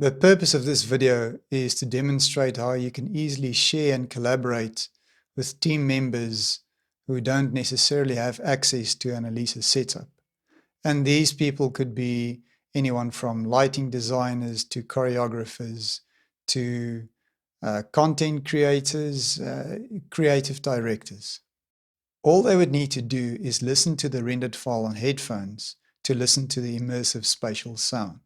The purpose of this video is to demonstrate how you can easily share and collaborate with team members who don't necessarily have access to an Elisa setup. And these people could be anyone from lighting designers to choreographers to content creators, creative directors. All they would need to do is listen to the rendered file on headphones to listen to the immersive spatial sound.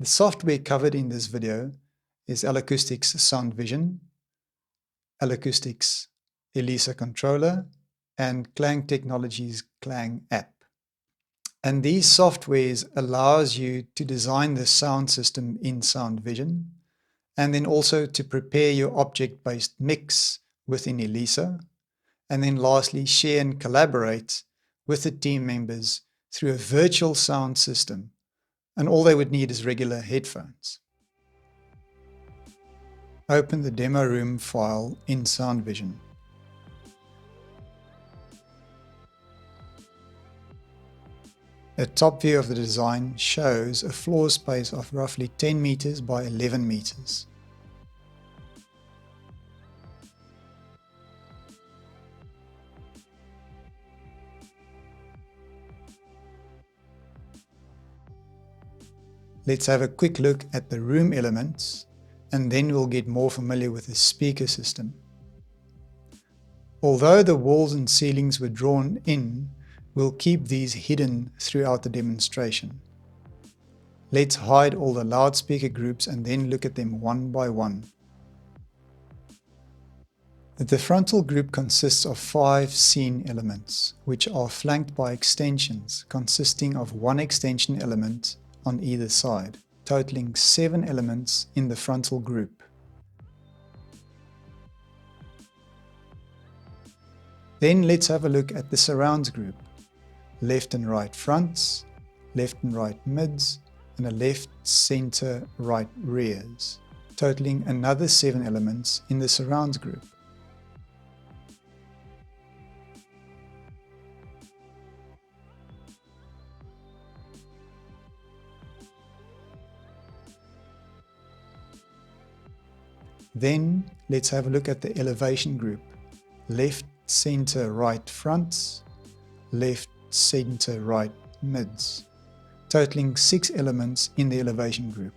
The software covered in this video is L-Acoustics Sound Vision, L-Acoustics Elisa Controller, and KLANG Technologies KLANG app. And these softwares allows you to design the sound system in Sound Vision, and then also to prepare your object-based mix within Elisa, and then lastly share and collaborate with the team members through a virtual sound system. And all they would need is regular headphones. Open the demo room file in Sound Vision. A top view of the design shows a floor space of roughly 10 meters by 11 meters. Let's have a quick look at the room elements, and then we'll get more familiar with the speaker system. Although the walls and ceilings were drawn in, we'll keep these hidden throughout the demonstration. Let's hide all the loudspeaker groups and then look at them one by one. The frontal group consists of 5 scene elements, which are flanked by extensions consisting of 1 extension element on either side, totaling 7 elements in the frontal group. Then let's have a look at the surrounds group. Left and right fronts, left and right mids, and a left, center, right rears, totaling another 7 elements in the surrounds group. Then let's have a look at the elevation group. Left, center, right fronts, left, center, right mids, totaling 6 elements in the elevation group.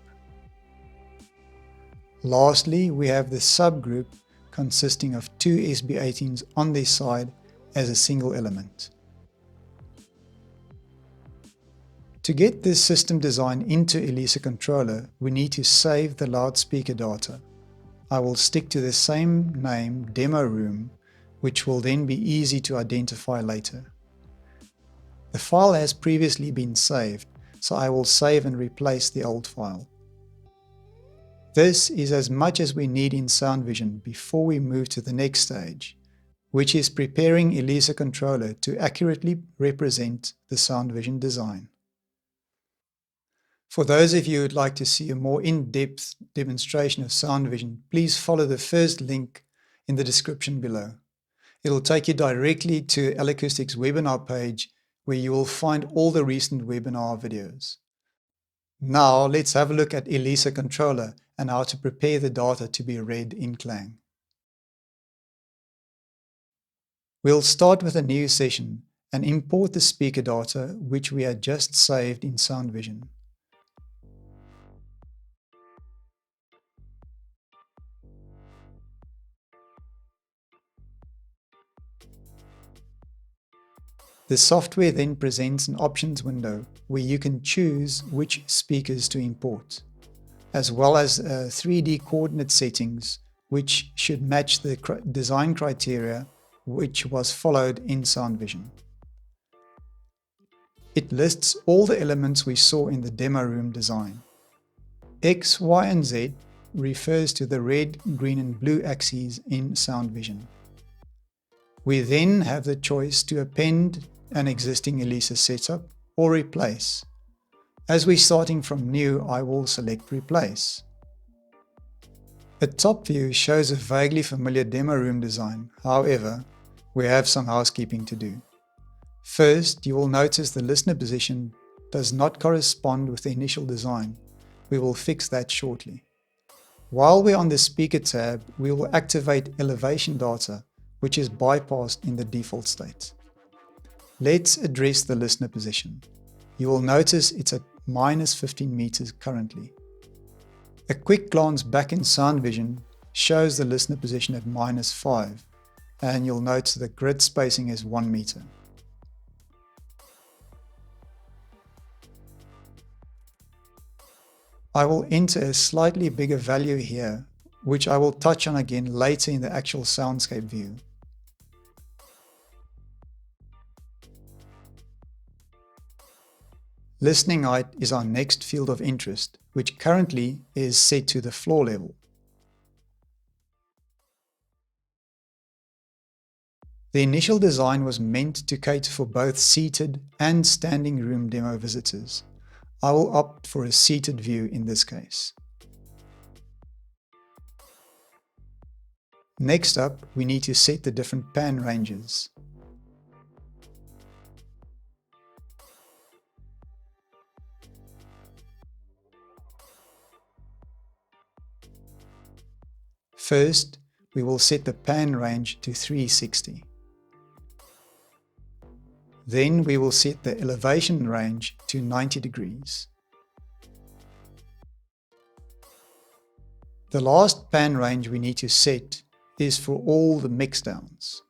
Lastly, we have the subgroup consisting of 2 SB18s on their side as a single element. To get this system design into Elisa Controller, we need to save the loudspeaker data. I will stick to the same name, demo room, which will then be easy to identify later. The file has previously been saved, so I will save and replace the old file. This is as much as we need in Sound Vision before we move to the next stage, which is preparing Elisa Controller to accurately represent the Sound Vision design. For those of you who would like to see a more in-depth demonstration of Sound Vision, please follow the first link in the description below. It will take you directly to L-Acoustics webinar page where you will find all the recent webinar videos. Now let's have a look at Elisa Controller and how to prepare the data to be read in KLANG. We'll start with a new session and import the speaker data which we had just saved in Sound Vision. The software then presents an options window where you can choose which speakers to import, as well as 3D coordinate settings which should match the design criteria which was followed in Sound Vision. It lists all the elements we saw in the demo room design. X, Y, and Z refers to the red, green, and blue axes in Sound Vision. We then have the choice to append an existing Elisa setup or replace. As we're starting from new, I will select replace. The top view shows a vaguely familiar demo room design. However, we have some housekeeping to do. First, you will notice the listener position does not correspond with the initial design, we will fix that shortly. While we're on the Speaker tab, we will activate elevation data, which is bypassed in the default state. Let's address the listener position. You will notice it's at minus 15 meters currently. A quick glance back in Sound Vision shows the listener position at minus 5, and you'll notice the grid spacing is 1 meter. I will enter a slightly bigger value here, which I will touch on again later in the actual soundscape view. Listening height is our next field of interest, which currently is set to the floor level. The initial design was meant to cater for both seated and standing room demo visitors. I will opt for a seated view in this case. Next up, we need to set the different pan ranges. First, we will set the pan range to 360. Then we will set the elevation range to 90 degrees. The last pan range we need to set is for all the mixdowns.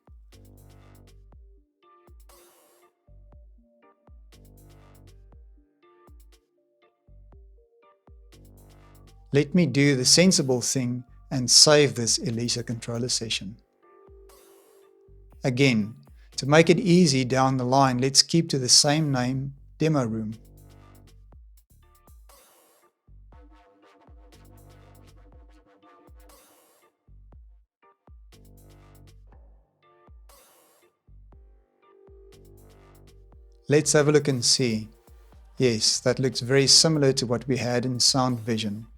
Let me do the sensible thing and save this Elisa controller session. Again, to make it easy down the line, let's keep to the same name, Demo Room. Let's have a look and see. Yes, that looks very similar to what we had in Sound Vision.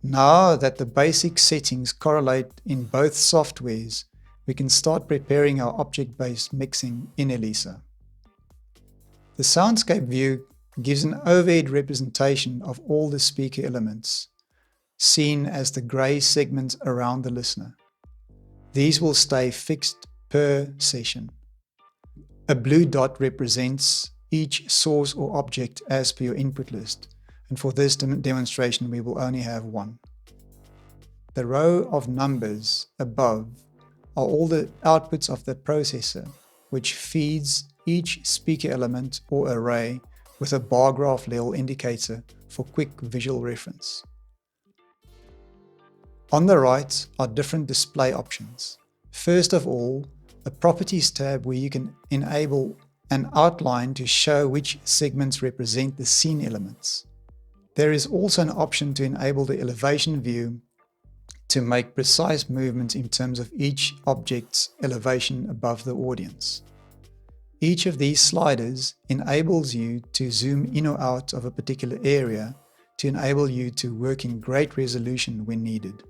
Now that the basic settings correlate in both softwares, we can start preparing our object-based mixing in Elisa. The soundscape view gives an overhead representation of all the speaker elements, seen as the grey segments around the listener. These will stay fixed per session. A blue dot represents each source or object as per your input list, and for this demonstration we will only have one. The row of numbers above are all the outputs of the processor, which feeds each speaker element or array with a bar graph level indicator for quick visual reference. On the right are different display options. First of all, a Properties tab where you can enable an outline to show which segments represent the scene elements. There is also an option to enable the elevation view to make precise movements in terms of each object's elevation above the audience. Each of these sliders enables you to zoom in or out of a particular area to enable you to work in great resolution when needed.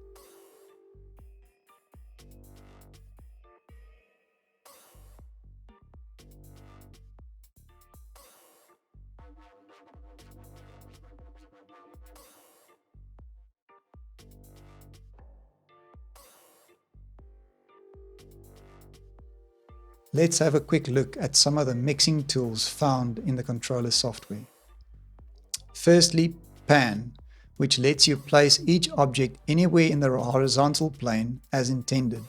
Let's have a quick look at some of the mixing tools found in the controller software. Firstly, Pan, which lets you place each object anywhere in the horizontal plane as intended.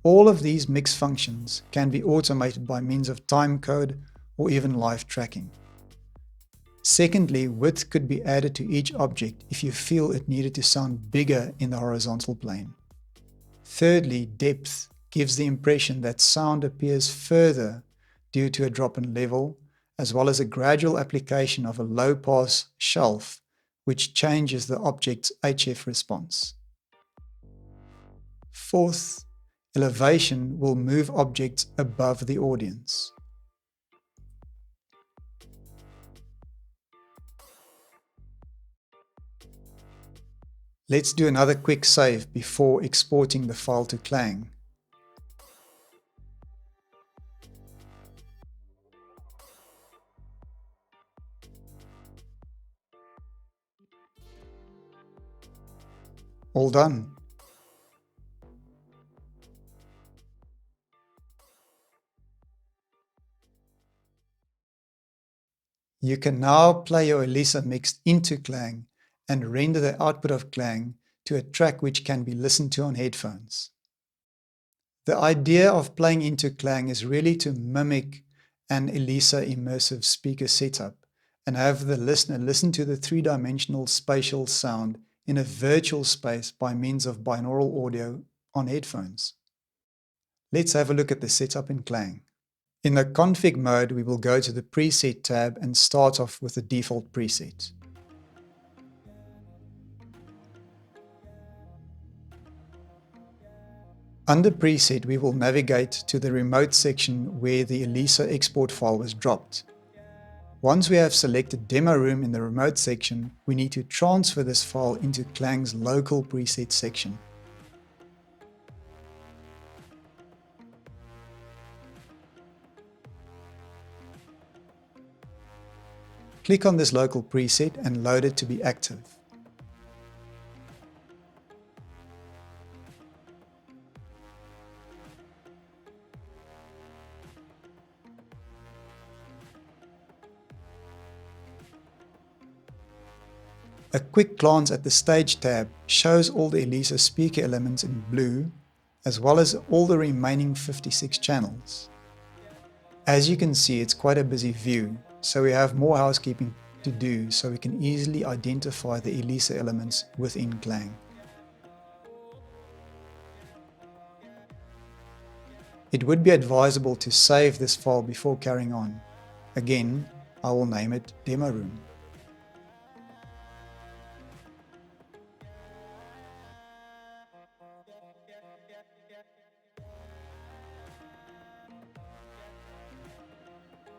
All of these mix functions can be automated by means of timecode or even live tracking. Secondly, width could be added to each object if you feel it needed to sound bigger in the horizontal plane. Thirdly, depth gives the impression that sound appears further due to a drop in level, as well as a gradual application of a low-pass shelf, which changes the object's HF response. Fourth, elevation will move objects above the audience. Let's do another quick save before exporting the file to KLANG. All done. You can now play your Elisa mix into KLANG and render the output of KLANG to a track which can be listened to on headphones. The idea of playing into KLANG is really to mimic an Elisa immersive speaker setup and have the listener listen to the three-dimensional spatial sound in a virtual space by means of binaural audio on headphones. Let's have a look at the setup in KLANG. In the config mode, we will go to the preset tab and start off with the default preset. Under preset, we will navigate to the remote section where the Elisa export file was dropped. Once we have selected demo room in the remote section, we need to transfer this file into KLANG's local preset section. Click on this local preset and load it to be active. A quick glance at the Stage tab shows all the Elisa speaker elements in blue, as well as all the remaining 56 channels. As you can see, it's quite a busy view, so we have more housekeeping to do so we can easily identify the Elisa elements within KLANG. It would be advisable to save this file before carrying on. Again, I will name it Demo Room.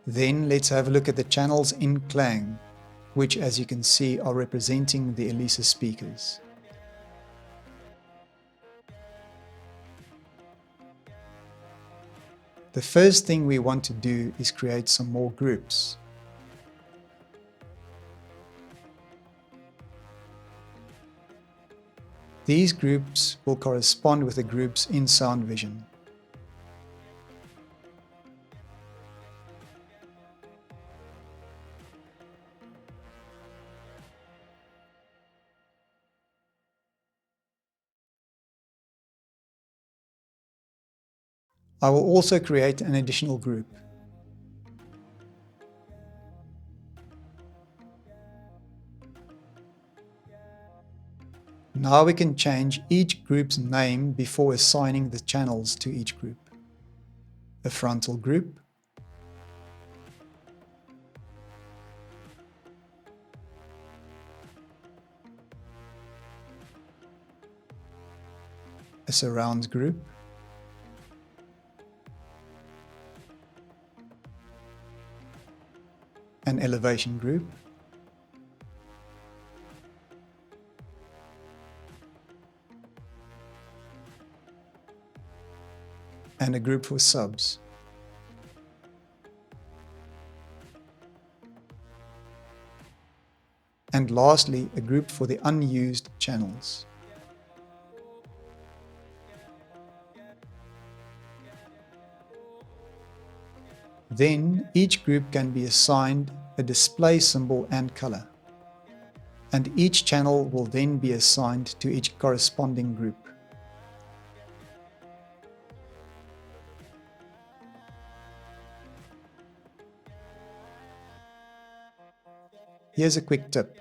Then let's have a look at the channels in KLANG, which as you can see are representing the Elisa speakers. The first thing we want to do is create some more groups. These groups will correspond with the groups in Sound Vision. I will also create an additional group. Now we can change each group's name before assigning the channels to each group. A frontal group, a surrounds group, an elevation group, and a group for subs. And lastly, a group for the unused channels. Then each group can be assigned a display symbol and color. And each channel will then be assigned to each corresponding group. Here's a quick tip.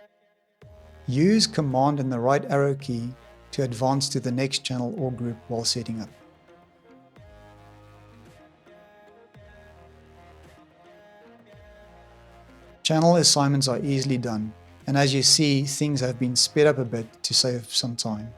Use Command and the right arrow key to advance to the next channel or group while setting up. Channel assignments are easily done, and as you see, things have been sped up a bit to save some time.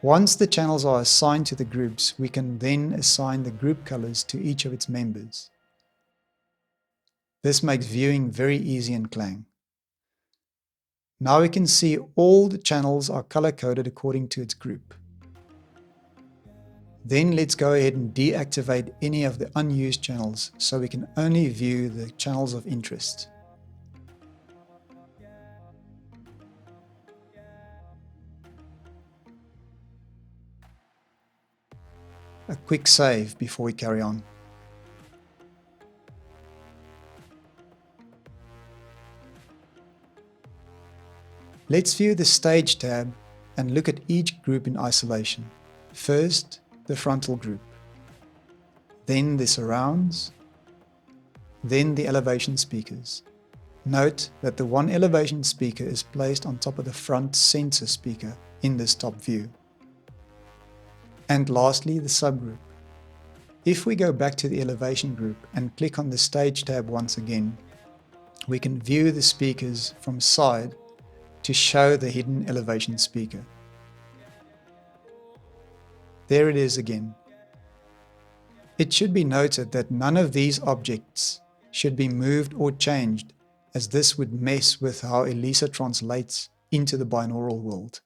Once the channels are assigned to the groups, we can then assign the group colors to each of its members. This makes viewing very easy in KLANG. Now we can see all the channels are color-coded according to its group. Then let's go ahead and deactivate any of the unused channels so we can only view the channels of interest. A quick save before we carry on. Let's view the Stage tab and look at each group in isolation. First, the frontal group, then the surrounds, then the elevation speakers. Note that the one elevation speaker is placed on top of the front sensor speaker in this top view. And lastly, the subgroup. If we go back to the elevation group and click on the Stage tab once again, we can view the speakers from side to show the hidden elevation speaker. There it is again. It should be noted that none of these objects should be moved or changed, as this would mess with how ELISA translates into the binaural world.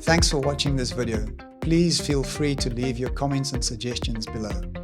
Thanks for watching this video. Please feel free to leave your comments and suggestions below.